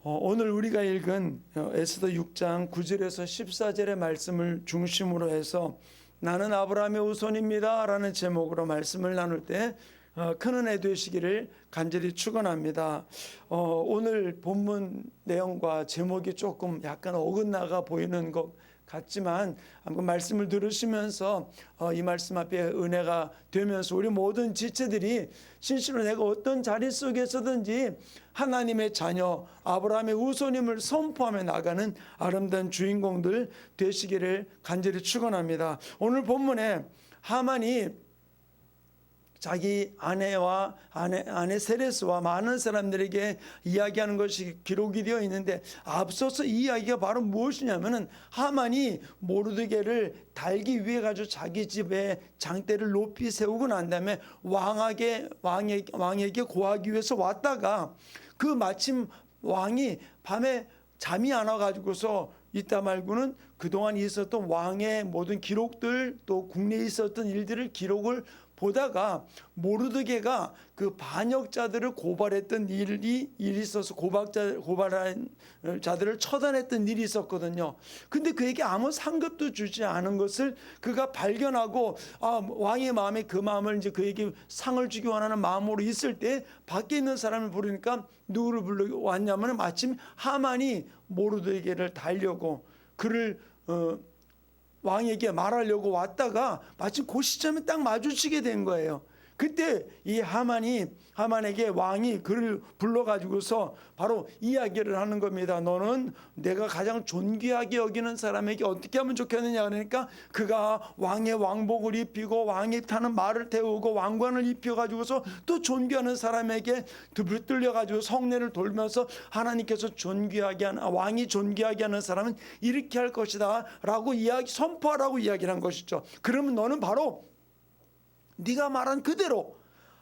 오늘 우리가 읽은 에스더 6장 9절에서 14절의 말씀을 중심으로 해서 나는 아브라함의 후손입니다 라는 제목으로 말씀을 나눌 때 큰 은혜 되시기를 간절히 축원합니다. 오늘 본문 내용과 제목이 조금 약간 어긋나가 보이는 것 같지만 한번 말씀을 들으시면서 이 말씀 앞에 은혜가 되면서 우리 모든 지체들이 진실로 내가 어떤 자리 속에서든지 하나님의 자녀 아브라함의 후손임을 선포하며 나가는 아름다운 주인공들 되시기를 간절히 축원합니다. 오늘 본문에 하만이 자기 아내와 아내 세레스와 많은 사람들에게 이야기하는 것이 기록이 되어 있는데 앞서서 이 이야기가 바로 무엇이냐면은 하만이 모르드게를 달기 위해 가지고 자기 집에 장대를 높이 세우고 난 다음에 왕에게 고하기 위해서 왔다가 그 마침 왕이 밤에 잠이 안 와가지고서 이따 말고는 그동안 있었던 왕의 모든 기록들 또 국내에 있었던 일들을 기록을 보다가 모르드게가 그 반역자들을 고발했던 일이 있어서 고발한 자들을 처단했던 일이 있었거든요. 근데 그에게 아무 상급도 주지 않은 것을 그가 발견하고 왕의 마음에 그 마음을 이제 그에게 상을 주기 원하는 마음으로 있을 때 밖에 있는 사람을 부르니까 누구를 불러왔냐면 마침 하만이 모르드게를 달려고 그를 왕에게 말하려고 왔다가 마침 그 시점에 딱 마주치게 된 거예요. 그때 이 하만에게 왕이 그를 불러가지고서 바로 이야기를 하는 겁니다. 너는 내가 가장 존귀하게 여기는 사람에게 어떻게 하면 좋겠느냐 그러니까 그가 왕의 왕복을 입히고 왕이 타는 말을 태우고 왕관을 입혀가지고서 또 존귀하는 사람에게 붙들려가지고 성례를 돌면서 하나님께서 왕이 존귀하게 하는 사람은 이렇게 할 것이다 라고 선포하라고 이야기를 한 것이죠. 그러면 너는 바로 네가 말한 그대로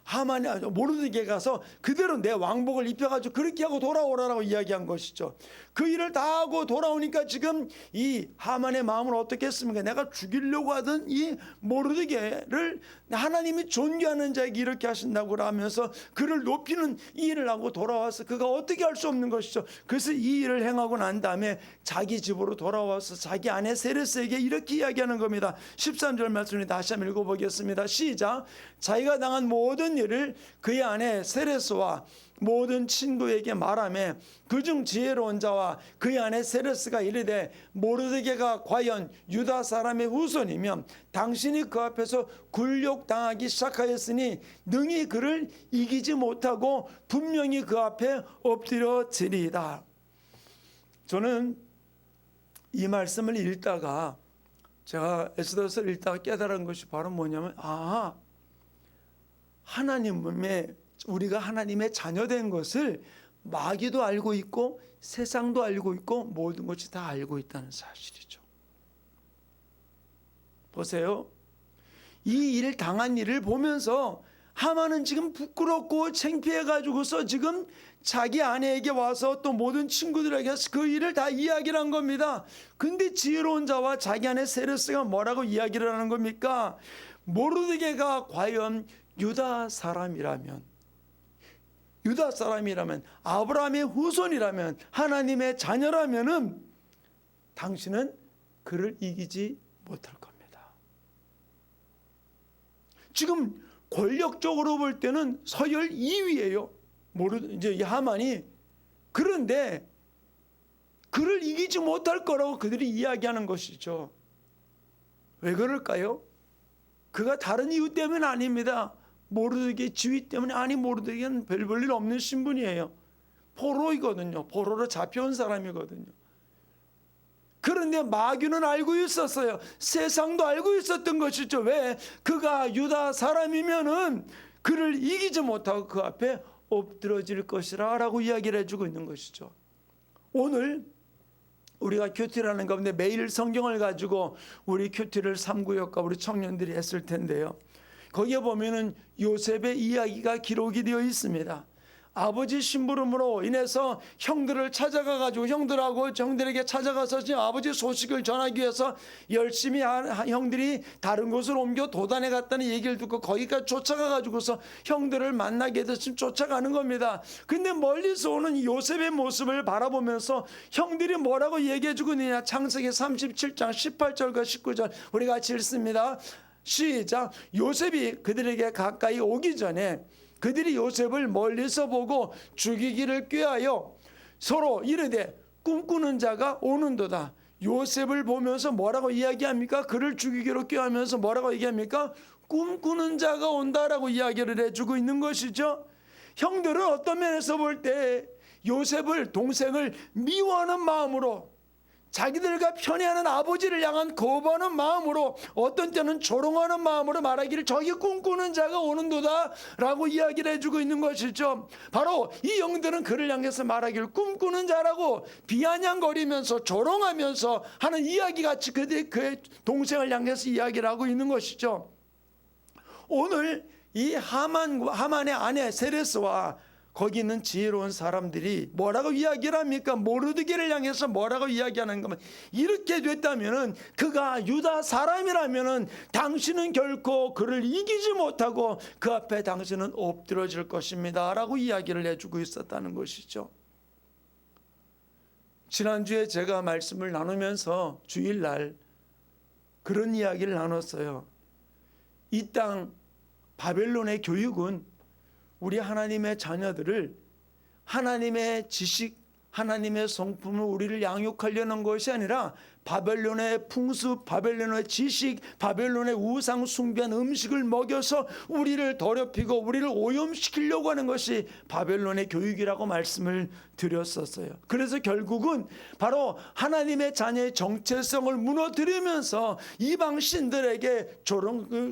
하만이 모르드게 가서 그대로 내 왕복을 입혀가지고 그렇게 하고 돌아오라고 이야기한 것이죠. 그 일을 다 하고 돌아오니까 지금 이 하만의 마음을 어떻게 했습니까? 내가 죽이려고 하던 이 모르드게를 하나님이 존귀하는 자에게 이렇게 하신다고 하면서 그를 높이는 이 일을 하고 돌아와서 그가 어떻게 할 수 없는 것이죠. 그래서 이 일을 행하고 난 다음에 자기 집으로 돌아와서 자기 아내 세레스에게 이렇게 이야기하는 겁니다. 13절 말씀을 다시 한번 읽어보겠습니다. 시작. 자기가 당한 모든 일을 그의 아내 세레스와 모든 친구에게 말하며 그중 지혜로운 자와 그의 아내 세레스가 이르되 모르드게가 과연 유다 사람의 후손이면 당신이 그 앞에서 굴욕당하기 시작하였으니 능히 그를 이기지 못하고 분명히 그 앞에 엎드려지리이다. 저는 이 말씀을 읽다가 제가 에스더서를 읽다가 깨달은 것이 바로 뭐냐면 우리가 하나님의 자녀된 것을 마귀도 알고 있고 세상도 알고 있고 모든 것이 다 알고 있다는 사실이죠. 보세요. 이 일 당한 일을 보면서 하만은 지금 부끄럽고 창피해가지고서 지금 자기 아내에게 와서 또 모든 친구들에게 그 일을 다 이야기를 한 겁니다. 근데 지혜로운 자와 자기 아내 세레스가 뭐라고 이야기를 하는 겁니까? 모르드게가 과연 유다 사람이라면 아브라함의 후손이라면 하나님의 자녀라면은 당신은 그를 이기지 못할 겁니다. 지금 권력적으로 볼 때는 서열 2위예요. 이제 이 하만이. 그런데 그를 이기지 못할 거라고 그들이 이야기하는 것이죠. 왜 그럴까요? 그가 다른 이유 때문은 아닙니다. 모르드게 지위 때문에 모르드게는 별 볼 일 없는 신분이에요. 포로이거든요. 포로로 잡혀온 사람이거든요. 그런데 마귀는 알고 있었어요. 세상도 알고 있었던 것이죠. 왜? 그가 유다 사람이면은 그를 이기지 못하고 그 앞에 엎드러질 것이라 라고 이야기를 해주고 있는 것이죠. 오늘 우리가 큐티를 하는 가운데 매일 성경을 가지고 우리 큐티를 3구역과 우리 청년들이 했을 텐데요. 거기에 보면은 요셉의 이야기가 기록이 되어 있습니다. 아버지 심부름으로 인해서 형들을 찾아가가지고 형들에게 찾아가서 지금 아버지 소식을 전하기 위해서 열심히 형들이 다른 곳으로 옮겨 도단에 갔다는 얘기를 듣고 거기까지 쫓아가가지고서 형들을 만나게 돼서 지금 쫓아가는 겁니다. 근데 멀리서 오는 요셉의 모습을 바라보면서 형들이 뭐라고 얘기해주고 있느냐. 창세기 37장 18절과 19절 우리 같이 읽습니다. 시작. 요셉이 그들에게 가까이 오기 전에 그들이 요셉을 멀리서 보고 죽이기를 꾀하여 서로 이르되 꿈꾸는 자가 오는도다. 요셉을 보면서 뭐라고 이야기합니까? 그를 죽이기로 꾀하면서 뭐라고 얘기합니까? 꿈꾸는 자가 온다라고 이야기를 해주고 있는 것이죠. 형들은 어떤 면에서 볼 때 요셉을 동생을 미워하는 마음으로 자기들과 편애하는 아버지를 향한 거부하는 마음으로 어떤 때는 조롱하는 마음으로 말하기를 저기 꿈꾸는 자가 오는도다 라고 이야기를 해주고 있는 것이죠. 바로 이 영들은 그를 향해서 말하기를 꿈꾸는 자라고 비아냥거리면서 조롱하면서 하는 이야기같이 그의 동생을 향해서 이야기를 하고 있는 것이죠. 오늘 이 하만의 아내 세레스와 거기 있는 지혜로운 사람들이 뭐라고 이야기를 합니까? 모르드게를 향해서 뭐라고 이야기하는 거면 이렇게 됐다면은 그가 유다 사람이라면은 당신은 결코 그를 이기지 못하고 그 앞에 당신은 엎드러질 것입니다 라고 이야기를 해주고 있었다는 것이죠. 지난주에 제가 말씀을 나누면서 주일날 그런 이야기를 나눴어요. 이 땅 바벨론의 교육은 우리 하나님의 자녀들을 하나님의 지식, 하나님의 성품을 우리를 양육하려는 것이 아니라 바벨론의 풍습, 바벨론의 지식, 바벨론의 우상 숭배한 음식을 먹여서 우리를 더럽히고 우리를 오염시키려고 하는 것이 바벨론의 교육이라고 말씀을 드렸었어요. 그래서 결국은 바로 하나님의 자녀의 정체성을 무너뜨리면서 이방 신들에게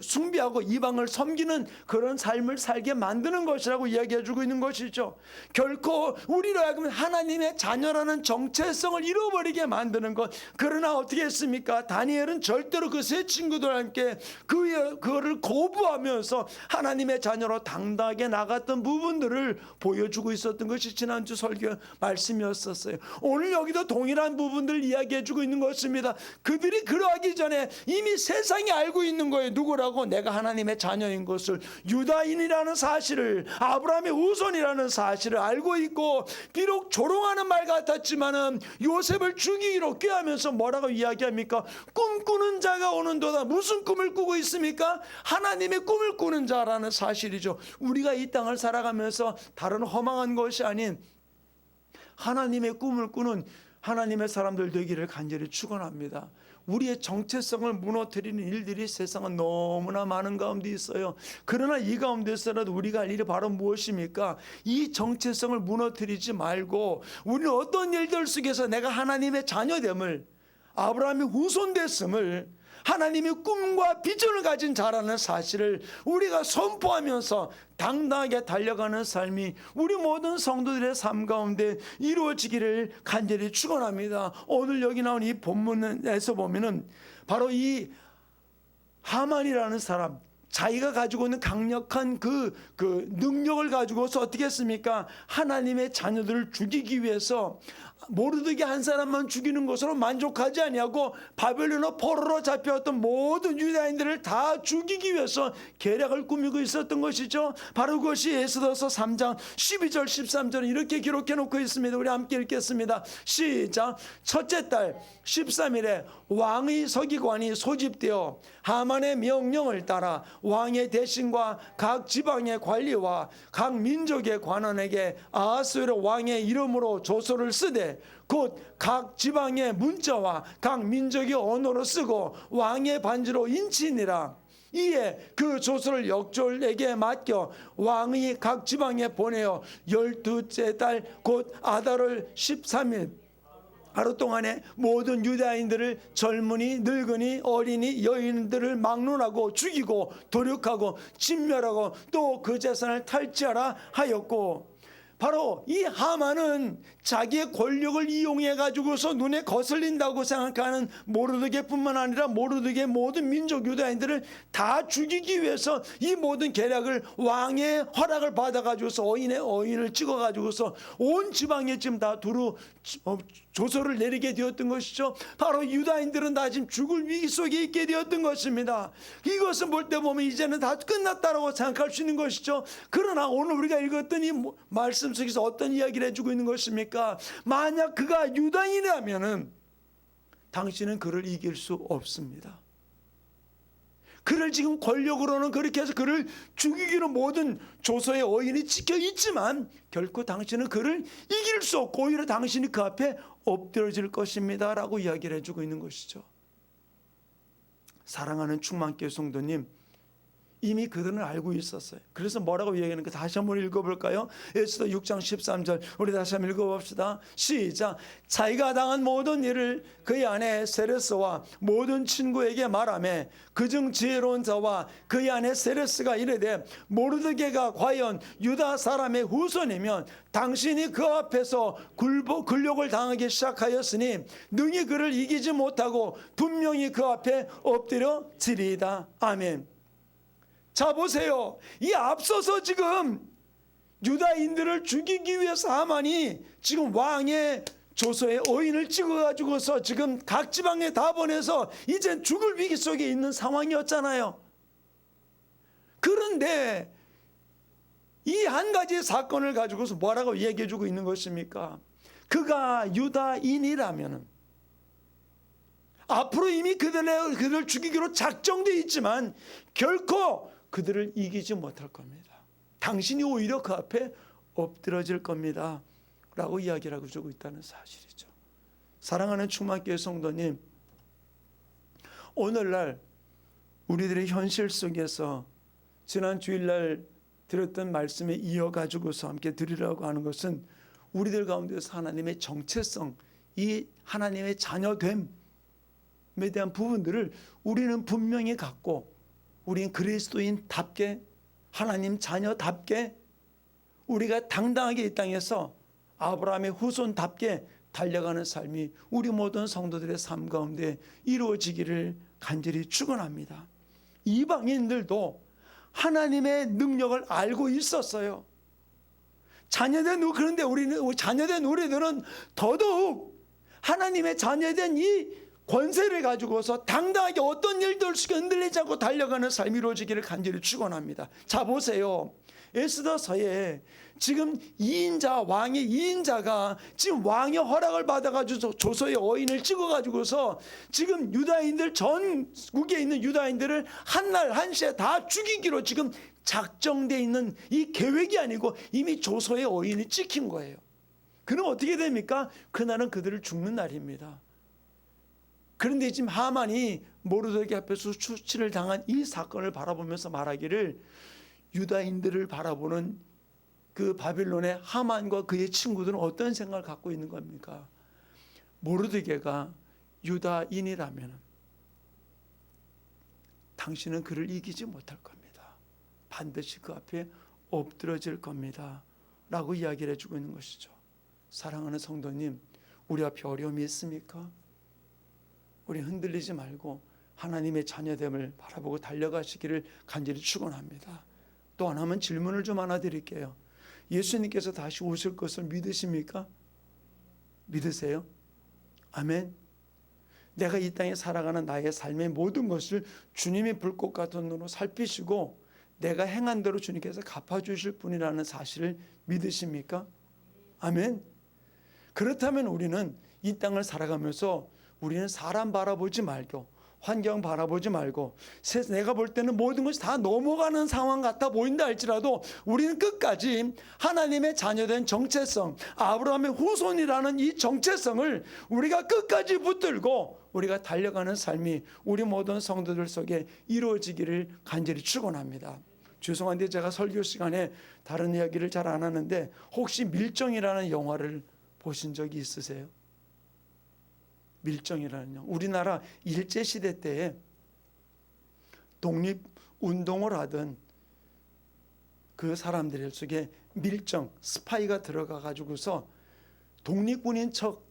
숭배하고 이방을 섬기는 그런 삶을 살게 만드는 것이라고 이야기해주고 있는 것이죠. 결코 우리로 하여금 하나님의 자녀라는 정체성을 잃어버리게 만드는 것. 그러나 어떻게 했습니까? 다니엘은 절대로 그 세 친구들과 함께 그거를 거부하면서 하나님의 자녀로 당당하게 나갔던 부분들을 보여주고 있었던 것이 지난주 설교 말씀이었었어요. 오늘 여기도 동일한 부분들을 이야기해주고 있는 것입니다. 그들이 그러하기 전에 이미 세상이 알고 있는 거예요. 누구라고? 내가 하나님의 자녀인 것을, 유다인이라는 사실을, 아브라함의 후손이라는 사실을 알고 있고, 비록 조롱하는 말 같았지만은 요셉을 죽이기로 꾀하면서 뭐라고 이야기합니까? 꿈꾸는 자가 오는도다. 무슨 꿈을 꾸고 있습니까? 하나님의 꿈을 꾸는 자라는 사실이죠. 우리가 이 땅을 살아가면서 다른 허망한 것이 아닌 하나님의 꿈을 꾸는 하나님의 사람들 되기를 간절히 축원합니다. 우리의 정체성을 무너뜨리는 일들이 세상은 너무나 많은 가운데 있어요. 그러나 이 가운데서라도 우리가 할 일이 바로 무엇입니까? 이 정체성을 무너뜨리지 말고 우리는 어떤 일들 속에서 내가 하나님의 자녀됨을, 아브라함의 후손됐음을, 하나님의 꿈과 비전을 가진 자라는 사실을 우리가 선포하면서 당당하게 달려가는 삶이 우리 모든 성도들의 삶 가운데 이루어지기를 간절히 축원합니다. 오늘 여기 나온 이 본문에서 보면은 바로 이 하만이라는 사람, 자기가 가지고 있는 강력한 그 능력을 가지고서 어떻게 했습니까? 하나님의 자녀들을 죽이기 위해서 모르드게 한 사람만 죽이는 것으로 만족하지 아니하고 바벨론의 포로로 잡혀왔던 모든 유다인들을 다 죽이기 위해서 계략을 꾸미고 있었던 것이죠. 바로 그것이 에스더서 3장 12절 13절은 이렇게 기록해 놓고 있습니다. 우리 함께 읽겠습니다. 시작. 첫째 달 13일에 왕의 서기관이 소집되어 하만의 명령을 따라 왕의 대신과 각 지방의 관리와 각 민족의 관원에게 아하스웨로 왕의 이름으로 조서를 쓰되 곧 각 지방의 문자와 각 민족의 언어로 쓰고 왕의 반지로 인치니라. 이에 그 조서를 역졸에게 맡겨 왕이 각 지방에 보내어 12째 달 곧 아달월 13일 하루 동안에 모든 유다인들을 젊은이, 늙은이, 어린이, 여인들을 막론하고 죽이고 도륙하고 진멸하고 또 그 재산을 탈취하라 하였고, 바로 이 하만은 자기의 권력을 이용해 가지고서 눈에 거슬린다고 생각하는 모르드게뿐만 아니라 모르드게 모든 민족 유다인들을 다 죽이기 위해서 이 모든 계략을 왕의 허락을 받아 가지고서 어인을 찍어 가지고서 온 지방에 지금 다 두루 조서를 내리게 되었던 것이죠. 바로 유다인들은 다 지금 죽을 위기 속에 있게 되었던 것입니다. 이것은 볼 때 보면 이제는 다 끝났다라고 생각할 수 있는 것이죠. 그러나 오늘 우리가 읽었던 이 말씀 속에서 어떤 이야기를 해주고 있는 것입니까? 만약 그가 유다인이라면은 당신은 그를 이길 수 없습니다. 그를 지금 권력으로는 그렇게 해서 그를 죽이기로 모든 조서의 어인이 찍혀 있지만 결코 당신은 그를 이길 수 없고 오히려 당신이 그 앞에 엎드러질 것입니다 라고 이야기를 해주고 있는 것이죠. 사랑하는 충만교회 성도님, 이미 그들은 알고 있었어요. 그래서 뭐라고 이야기하는가 다시 한번 읽어볼까요? 에스더 6장 13절 우리 다시 한번 읽어봅시다. 시작. 자기가 당한 모든 일을 그의 아내 세레스와 모든 친구에게 말하며 그중 지혜로운 자와 그의 아내 세레스가 이르되 모르드게가 과연 유다 사람의 후손이면 당신이 그 앞에서 굴욕을 당하기 시작하였으니 능히 그를 이기지 못하고 분명히 그 앞에 엎드려지리이다. 아멘. 자 보세요. 이 앞서서 지금 유다인들을 죽이기 위해서 하만이 지금 왕의 조서에 어인을 찍어가지고서 지금 각 지방에 다 보내서 이젠 죽을 위기 속에 있는 상황이었잖아요. 그런데 이 한 가지 사건을 가지고서 뭐라고 얘기해주고 있는 것입니까? 그가 유다인이라면 앞으로 이미 그들을 죽이기로 작정되어 있지만 결코 그들을 이기지 못할 겁니다. 당신이 오히려 그 앞에 엎드러질 겁니다 라고 이야기를 하고 주고 있다는 사실이죠. 사랑하는 충만교회 성도님, 오늘날 우리들의 현실 속에서 지난 주일날 들었던 말씀에 이어가지고서 함께 드리려고 하는 것은 우리들 가운데서 하나님의 정체성, 이 하나님의 자녀됨에 대한 부분들을 우리는 분명히 갖고 우리는 그리스도인답게 하나님 자녀답게 우리가 당당하게 이 땅에서 아브라함의 후손답게 달려가는 삶이 우리 모든 성도들의 삶 가운데 이루어지기를 간절히 축원합니다. 이방인들도 하나님의 능력을 알고 있었어요. 그런데 자녀된 우리들은 더더욱 하나님의 자녀된 이 권세를 가지고서 당당하게 어떤 일도 흔들리지 않고 달려가는 삶이 이루어지기를 간절히 축원합니다. 자 보세요. 에스더서에 지금 왕의 2인자가 지금 왕의 허락을 받아가지고 조서의 어인을 찍어가지고서 지금 유다인들 전국에 있는 유다인들을 한날 한시에 다 죽이기로 지금 작정되어 있는 이 계획이 아니고 이미 조서의 어인이 찍힌 거예요. 그럼 어떻게 됩니까? 그날은 그들을 죽는 날입니다. 그런데 지금 하만이 모르드게 앞에서 추치를 당한 이 사건을 바라보면서 말하기를 유다인들을 바라보는 그 바빌론의 하만과 그의 친구들은 어떤 생각을 갖고 있는 겁니까? 모르드게가 유다인이라면 당신은 그를 이기지 못할 겁니다. 반드시 그 앞에 엎드러질 겁니다 라고 이야기를 해주고 있는 것이죠. 사랑하는 성도님, 우리 앞에 어려움이 있습니까? 우리 흔들리지 말고 하나님의 자녀됨을 바라보고 달려가시기를 간절히 축원합니다. 또 하나만 질문을 좀 하나 드릴게요. 예수님께서 다시 오실 것을 믿으십니까? 믿으세요? 아멘. 내가 이 땅에 살아가는 나의 삶의 모든 것을 주님이 불꽃 같은 눈으로 살피시고 내가 행한 대로 주님께서 갚아주실 분이라는 사실을 믿으십니까? 아멘. 그렇다면 우리는 이 땅을 살아가면서 우리는 사람 바라보지 말고 환경 바라보지 말고 내가 볼 때는 모든 것이 다 넘어가는 상황 같아 보인다 할지라도 우리는 끝까지 하나님의 자녀된 정체성, 아브라함의 후손이라는 이 정체성을 우리가 끝까지 붙들고 우리가 달려가는 삶이 우리 모든 성도들 속에 이루어지기를 간절히 축원합니다. 죄송한데 제가 설교 시간에 다른 이야기를 잘 안 하는데 혹시 밀정이라는 영화를 보신 적이 있으세요? 밀정이라는 영화. 우리나라 일제시대 때에 독립운동을 하던 그 사람들 속에 밀정, 스파이가 들어가 가지고서 독립군인 척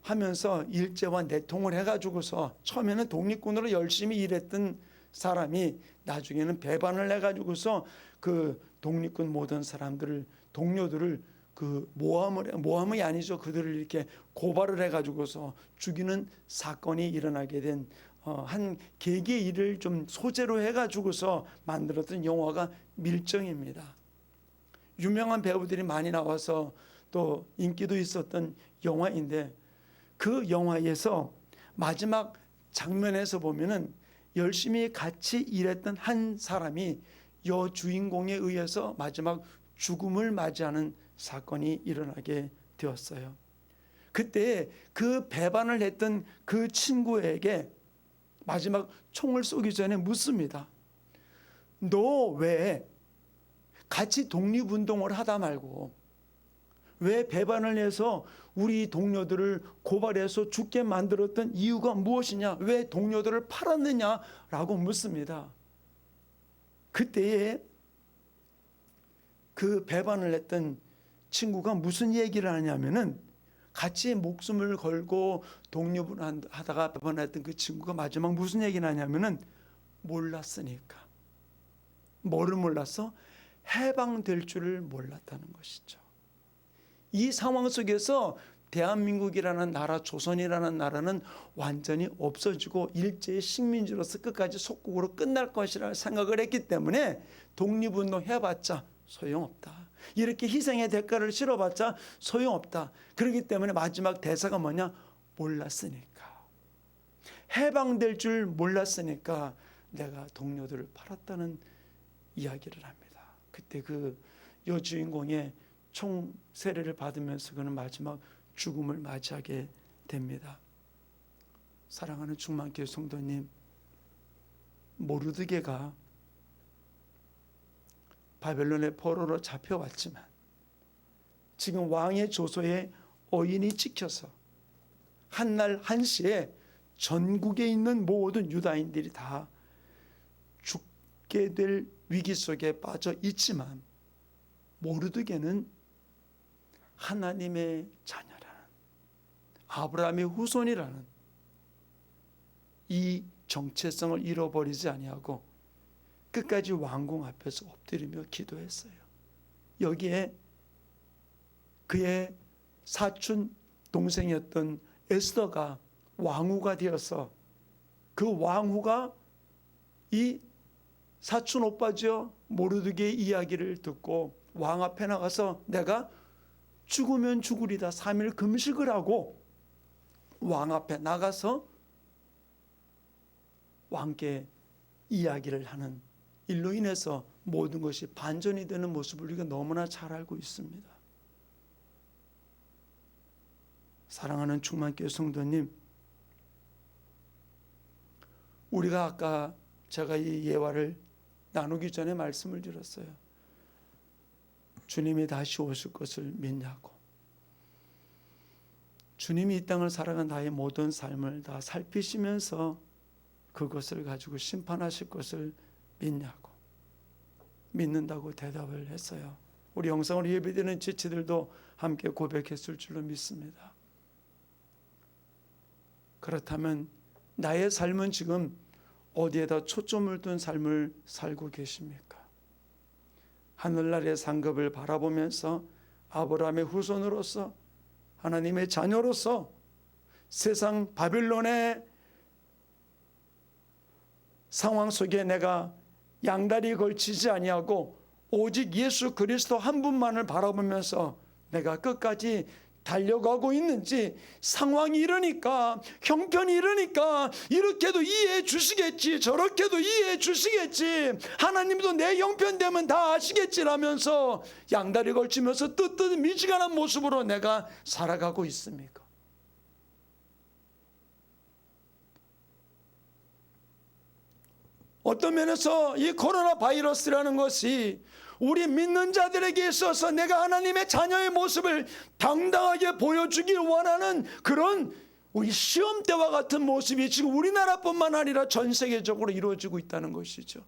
하면서 일제와 내통을 해가지고서 처음에는 독립군으로 열심히 일했던 사람이 나중에는 배반을 해가지고서 그 독립군 모든 사람들을, 동료들을 그 모함이 아니죠. 그들을 이렇게 고발을 해가지고서 죽이는 사건이 일어나게 된 한 계기의 일을 좀 소재로 해가지고서 만들었던 영화가 밀정입니다. 유명한 배우들이 많이 나와서 또 인기도 있었던 영화인데, 그 영화에서 마지막 장면에서 보면은 열심히 같이 일했던 한 사람이 여주인공에 의해서 마지막 죽음을 맞이하는 사건이 일어나게 되었어요. 그때 그 배반을 했던 그 친구에게 마지막 총을 쏘기 전에 묻습니다. 너 왜 같이 독립운동을 하다 말고 왜 배반을 해서 우리 동료들을 고발해서 죽게 만들었던 이유가 무엇이냐? 왜 동료들을 팔았느냐라고 묻습니다. 그때에 그 배반을 했던 친구가 무슨 얘기를 하냐면은, 같이 목숨을 걸고 독립을 하다가 배반했던 그 친구가 마지막 무슨 얘기를 하냐면은, 몰랐으니까. 뭐를 몰랐어? 해방될 줄을 몰랐다는 것이죠. 이 상황 속에서 대한민국이라는 나라, 조선이라는 나라는 완전히 없어지고 일제의 식민지로서 끝까지 속국으로 끝날 것이라 생각을 했기 때문에 독립운동 해봤자 소용없다. 이렇게 희생의 대가를 치러봤자 소용없다. 그렇기 때문에 마지막 대사가 뭐냐? 몰랐으니까. 해방될 줄 몰랐으니까 내가 동료들을 팔았다는 이야기를 합니다. 그때 그 여주인공의 총 세례를 받으면서 그는 마지막 죽음을 맞이하게 됩니다. 사랑하는 충만교회 성도님, 모르드게가 바벨론의 포로로 잡혀왔지만 지금 왕의 조소에 어인이 찍혀서 한날 한시에 전국에 있는 모든 유다인들이 다 죽게 될 위기 속에 빠져 있지만, 모르드게는 하나님의 자녀라는, 아브라함의 후손이라는 이 정체성을 잃어버리지 아니하고 끝까지 왕궁 앞에서 엎드리며 기도했어요. 여기에 그의 사촌 동생이었던 에스더가 왕후가 되어서, 그 왕후가 이 사촌 오빠죠 모르드게의 이야기를 듣고 왕 앞에 나가서 내가 죽으면 죽으리다 3일 금식을 하고 왕 앞에 나가서 왕께 이야기를 하는 일로 인해서 모든 것이 반전이 되는 모습을 우리가 너무나 잘 알고 있습니다. 사랑하는 충만교회 성도님, 우리가 아까 제가 이 예화를 나누기 전에 말씀을 드렸어요. 주님이 다시 오실 것을 믿냐고. 주님이 이 땅을 살아간 나의 모든 삶을 다 살피시면서 그것을 가지고 심판하실 것을 믿냐고. 믿는다고 대답을 했어요. 우리 영상으로 예배드리는 지체들도 함께 고백했을 줄로 믿습니다. 그렇다면 나의 삶은 지금 어디에다 초점을 둔 삶을 살고 계십니까? 하늘나라의 상급을 바라보면서 아브라함의 후손으로서, 하나님의 자녀로서 세상 바빌론의 상황 속에 내가 양다리 걸치지 아니하고 오직 예수 그리스도 한 분만을 바라보면서 내가 끝까지 달려가고 있는지, 상황이 이러니까, 형편이 이러니까 이렇게도 이해해 주시겠지, 저렇게도 이해해 주시겠지, 하나님도 내 형편 되면 다 아시겠지라면서 양다리 걸치면서 뜨뜻 미지근한 모습으로 내가 살아가고 있습니까? 어떤 면에서 이 코로나 바이러스라는 것이 우리 믿는 자들에게 있어서 내가 하나님의 자녀의 모습을 당당하게 보여주길 원하는 그런 우리 시험대와 같은 모습이 지금 우리나라뿐만 아니라 전 세계적으로 이루어지고 있다는 것이죠.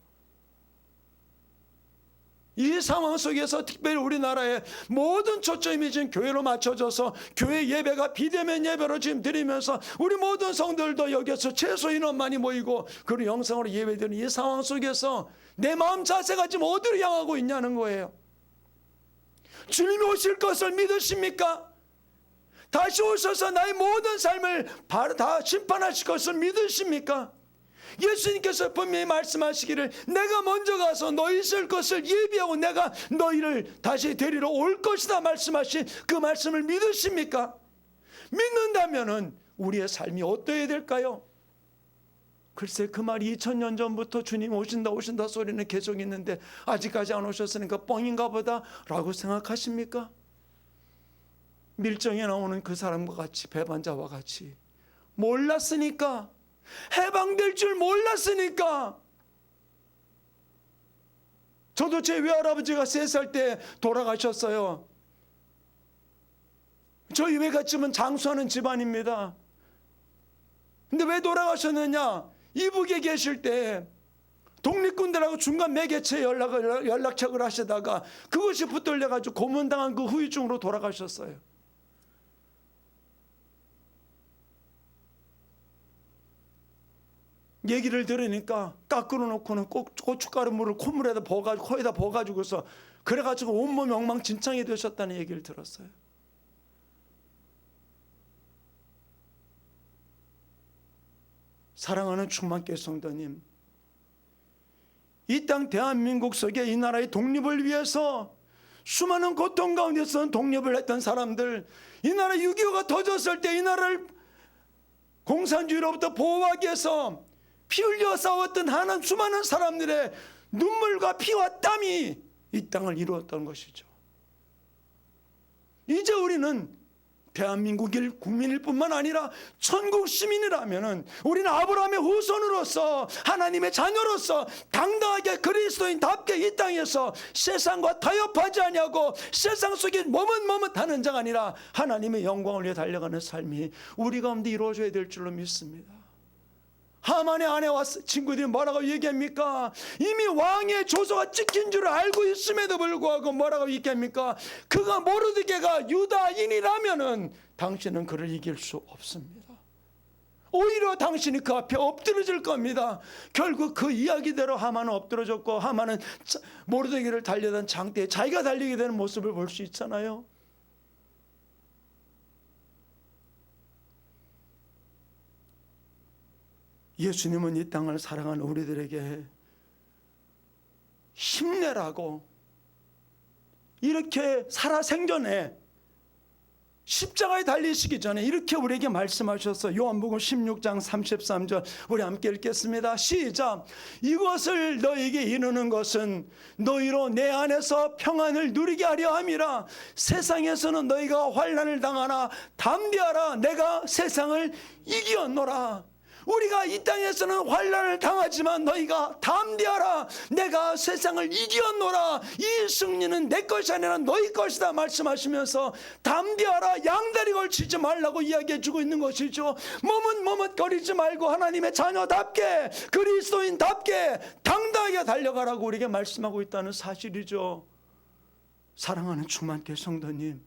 이 상황 속에서 특별히 우리나라의 모든 초점이 지금 교회로 맞춰져서 교회 예배가 비대면 예배로 지금 드리면서 우리 모든 성도들도 여기서 최소 인원만이 모이고 그리고 영상으로 예배드리는 이 상황 속에서 내 마음 자세가 지금 어디로 향하고 있냐는 거예요. 주님이 오실 것을 믿으십니까? 다시 오셔서 나의 모든 삶을 다 심판하실 것을 믿으십니까? 예수님께서 분명히 말씀하시기를 내가 먼저 가서 너희 있을 것을 예비하고 내가 너희를 다시 데리러 올 것이다 말씀하신 그 말씀을 믿으십니까? 믿는다면은 우리의 삶이 어떠해야 될까요? 글쎄 그 말이 2000년 전부터 주님 오신다 소리는 계속 있는데 아직까지 안 오셨으니까 뻥인가 보다 라고 생각하십니까? 밀정에 나오는 그 사람과 같이 배반자와 같이 몰랐으니까 해방될 줄 몰랐으니까. 저도 제 외할아버지가 3살 때 돌아가셨어요. 저희 외갓집은 장수하는 집안입니다. 근데 왜 돌아가셨느냐? 이북에 계실 때 독립군들하고 중간 매개체 연락책을 하시다가 그것이 붙들려가지고 고문당한 그 후유증으로 돌아가셨어요. 얘기를 들으니까 깎으러 놓고는 꼭 고춧가루 물을 콧물에다 버가지고 코에다 버가지고서 그래가지고 온몸이 엉망진창이 되셨다는 얘기를 들었어요. 사랑하는 충만교회 성도님, 이 땅 대한민국 속에 이 나라의 독립을 위해서 수많은 고통 가운데서 독립을 했던 사람들, 이 나라 6.25가 터졌을 때 이 나라를 공산주의로부터 보호하기 위해서 피 흘려 싸웠던 하는 수많은 사람들의 눈물과 피와 땀이 이 땅을 이루었던 것이죠. 이제 우리는 대한민국일 국민일 뿐만 아니라 천국 시민이라면 우리는 아브라함의 후손으로서 하나님의 자녀로서 당당하게 그리스도인답게 이 땅에서 세상과 타협하지 아니하고 세상 속에 머뭇머뭇하는 자가 아니라 하나님의 영광을 위해 달려가는 삶이 우리 가운데 이루어져야 될 줄로 믿습니다. 하만의 아내와 친구들이 뭐라고 얘기합니까? 이미 왕의 조서가 찍힌 줄 알고 있음에도 불구하고 뭐라고 얘기합니까? 그가 모르드게가 유다인이라면은 당신은 그를 이길 수 없습니다. 오히려 당신이 그 앞에 엎드러질 겁니다. 결국 그 이야기대로 하만은 엎드러졌고 하만은 모르드게를 달려던 장대에 자기가 달리게 되는 모습을 볼 수 있잖아요. 예수님은 이 땅을 사랑하는 우리들에게 힘내라고 이렇게 살아생전에 십자가에 달리시기 전에 이렇게 우리에게 말씀하셔서 요한복음 16장 33절 우리 함께 읽겠습니다. 시작. 이것을 너에게 이루는 것은 너희로 내 안에서 평안을 누리게 하려 함이라. 세상에서는 너희가 환난을 당하나 담대하라. 내가 세상을 이기었노라. 우리가 이 땅에서는 환난을 당하지만 너희가 담대하라. 내가 세상을 이기었노라. 이 승리는 내 것이 아니라 너희 것이다 말씀하시면서 담대하라. 양다리 걸치지 말라고 이야기해 주고 있는 것이죠. 머뭇머뭇거리지 말고 하나님의 자녀답게 그리스도인답게 당당하게 달려가라고 우리에게 말씀하고 있다는 사실이죠. 사랑하는 충만교회 성도님,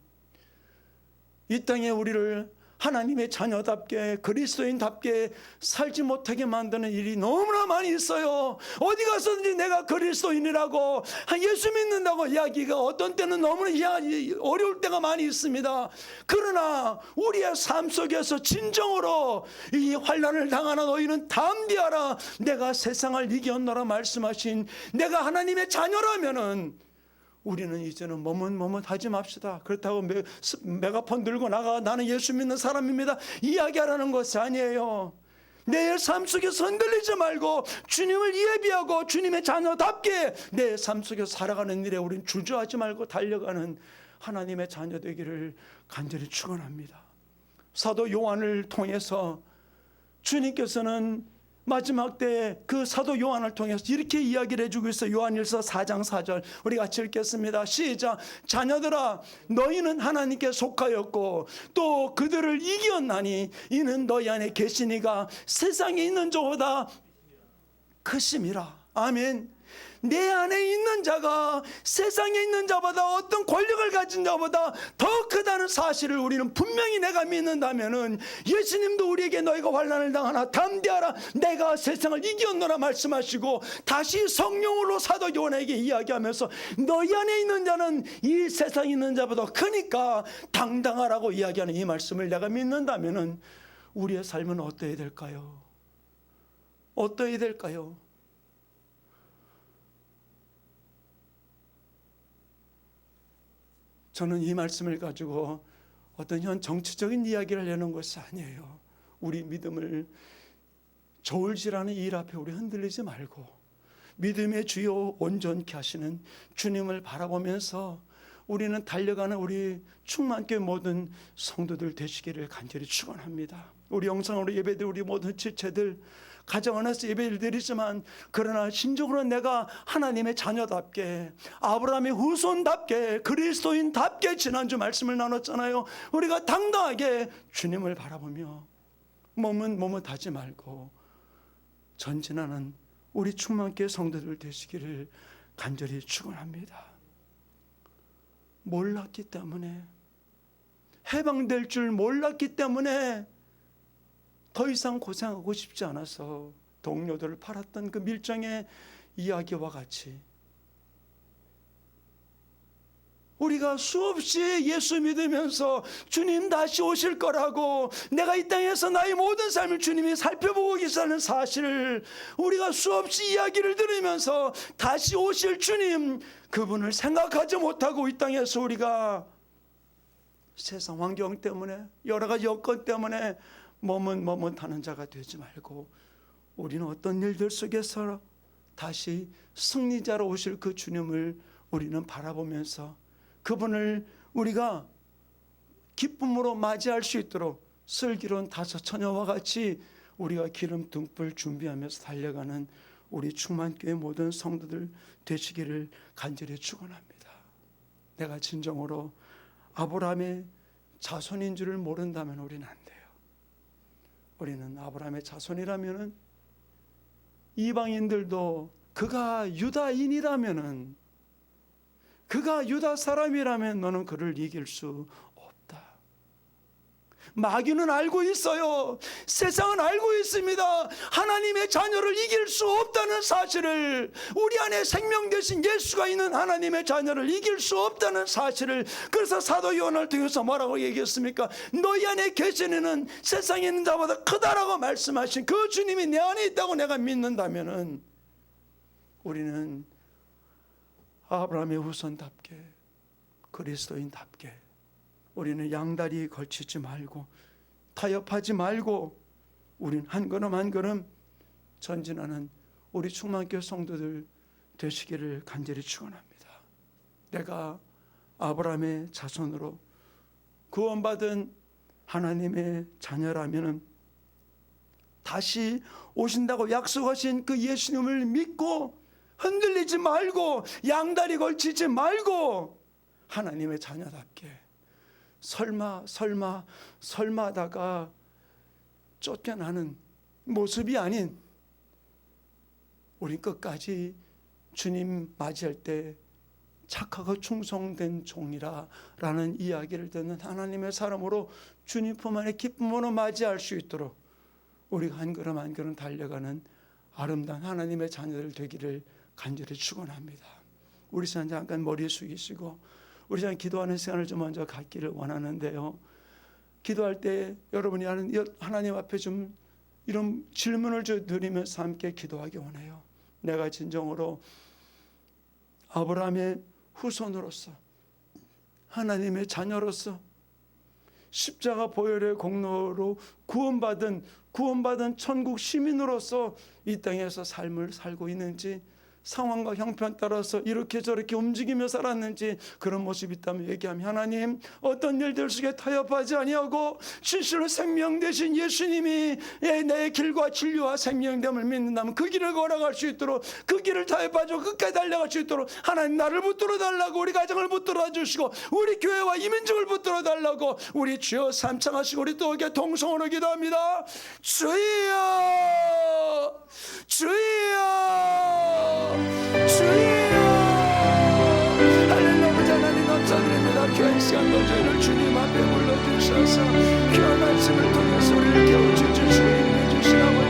이 땅에 우리를 하나님의 자녀답게 그리스도인답게 살지 못하게 만드는 일이 너무나 많이 있어요. 어디 가서든지 내가 그리스도인이라고 예수 믿는다고 이야기가 어떤 때는 너무나 어려울 때가 많이 있습니다. 그러나 우리의 삶 속에서 진정으로 이 환난을 당하나 너희는 담대하라. 내가 세상을 이겼노라 말씀하신 내가 하나님의 자녀라면은 우리는 이제는 머뭇머뭇하지 맙시다. 그렇다고 메가폰 들고 나가 나는 예수 믿는 사람입니다 이야기하라는 것이 아니에요. 내 삶 속에서 흔들리지 말고 주님을 예비하고 주님의 자녀답게 내 삶 속에서 살아가는 일에 우리는 주저하지 말고 달려가는 하나님의 자녀 되기를 간절히 축원합니다. 사도 요한을 통해서 주님께서는 마지막 때 그 사도 요한을 통해서 이렇게 이야기를 해주고 있어요. 요한일서 4장 4절 우리 같이 읽겠습니다. 시작. 자녀들아 너희는 하나님께 속하였고 또 그들을 이겼나니 이는 너희 안에 계시니가 세상에 있는 자보다 크심이라. 아멘. 내 안에 있는 자가 세상에 있는 자보다 어떤 권력을 가진 자보다 더 크다는 사실을 우리는 분명히 내가 믿는다면은, 예수님도 우리에게 너희가 환난을 당하나 담대하라 내가 세상을 이겼노라 말씀하시고, 다시 성령으로 사도 요한에게 이야기하면서 너희 안에 있는 자는 이 세상에 있는 자보다 크니까 당당하라고 이야기하는 이 말씀을 내가 믿는다면은 우리의 삶은 어떠해야 될까요? 어떠해야 될까요? 저는 이 말씀을 가지고 어떤 현 정치적인 이야기를 내는 것이 아니에요. 우리 믿음을 저울질하는 일 앞에 우리 흔들리지 말고 믿음의 주요 온전케 하시는 주님을 바라보면서 우리는 달려가는 우리 충만교회 모든 성도들 되시기를 간절히 축원합니다. 우리 영상으로 예배드린 우리 모든 지체들 가정 안에서 예배를 드리지만, 그러나 심적으로 내가 하나님의 자녀답게, 아브라함의 후손답게, 그리스도인답게 지난주 말씀을 나눴잖아요. 우리가 당당하게 주님을 바라보며 몸은 머뭇하지 말고 전진하는 우리 충만교회 성도들 되시기를 간절히 축원합니다. 몰랐기 때문에, 해방될 줄 몰랐기 때문에 더 이상 고생하고 싶지 않아서 동료들을 팔았던 그 밀정의 이야기와 같이, 우리가 수없이 예수 믿으면서 주님 다시 오실 거라고, 내가 이 땅에서 나의 모든 삶을 주님이 살펴보고 계시다는 사실을 우리가 수없이 이야기를 들으면서 다시 오실 주님, 그분을 생각하지 못하고 이 땅에서 우리가 세상 환경 때문에, 여러 가지 여건 때문에 머뭇머뭇하는 자가 되지 말고, 우리는 어떤 일들 속에서 다시 승리자로 오실 그 주님을 우리는 바라보면서 그분을 우리가 기쁨으로 맞이할 수 있도록 슬기로운 다섯 처녀와 같이 우리가 기름 등불 준비하면서 달려가는 우리 충만교회 모든 성도들 되시기를 간절히 축원합니다. 내가 진정으로 아브라함의 자손인 줄을 모른다면 우리는 안 돼요. 우리는 아브라함의 자손이라면은, 이방인들도 그가 유다인이라면은, 그가 유다 사람이라면 너는 그를 이길 수 없다. 마귀는 알고 있어요. 세상은 알고 있습니다. 하나님의 자녀를 이길 수 없다는 사실을, 우리 안에 생명 되신 예수가 있는 하나님의 자녀를 이길 수 없다는 사실을. 그래서 사도 요한을 통해서 뭐라고 얘기했습니까? 너희 안에 계신 이는 세상에 있는 자보다 크다라고 말씀하신 그 주님이 내 안에 있다고 내가 믿는다면은, 우리는 아브라함의 후손답게, 그리스도인답게 우리는 양다리 걸치지 말고 타협하지 말고 우리는 한 걸음 한 걸음 전진하는 우리 충만교회 성도들 되시기를 간절히 축원합니다. 내가 아브라함의 자손으로 구원받은 하나님의 자녀라면은, 다시 오신다고 약속하신 그 예수님을 믿고 흔들리지 말고 양다리 걸치지 말고 하나님의 자녀답게, 설마다가 쫓겨나는 모습이 아닌, 우리 끝까지 주님 맞이할 때 착하고 충성된 종이라라는 이야기를 듣는 하나님의 사람으로 주님 품 안에 기쁨으로 맞이할 수 있도록 우리가 한 걸음 한 걸음 달려가는 아름다운 하나님의 자녀들 되기를 간절히 축원합니다. 우리 시간 잠깐 머리 숙이시고 우리 시간 기도하는 시간을 좀 먼저 갖기를 원하는데요. 기도할 때 여러분이 하나님 앞에 좀 이런 질문을 드리면서 함께 기도하기 원해요. 내가 진정으로 아브라함의 후손으로서, 하나님의 자녀로서, 십자가 보혈의 공로로 구원받은 천국 시민으로서 이 땅에서 삶을 살고 있는지, 상황과 형편 따라서 이렇게 저렇게 움직이며 살았는지 그런 모습이 있다면 얘기하면, 하나님 어떤 일들 속에 타협하지 아니하고 진실로 생명 되신 예수님이 내 길과 진리와 생명됨을 믿는다면 그 길을 걸어갈 수 있도록, 그 길을 타협하고 끝까지 달려갈 수 있도록 하나님 나를 붙들어 달라고, 우리 가정을 붙들어 주시고 우리 교회와 이민족을 붙들어 달라고 우리 주여 삼창하시고 우리 또 이렇게 동성으로 기도합니다. 주여, 주여, 주여. 시간도 저희를 주님 앞에 불러주셔서 귀한 말씀을 통해서 우리를 깨우쳐 주시고 인내주신 아버지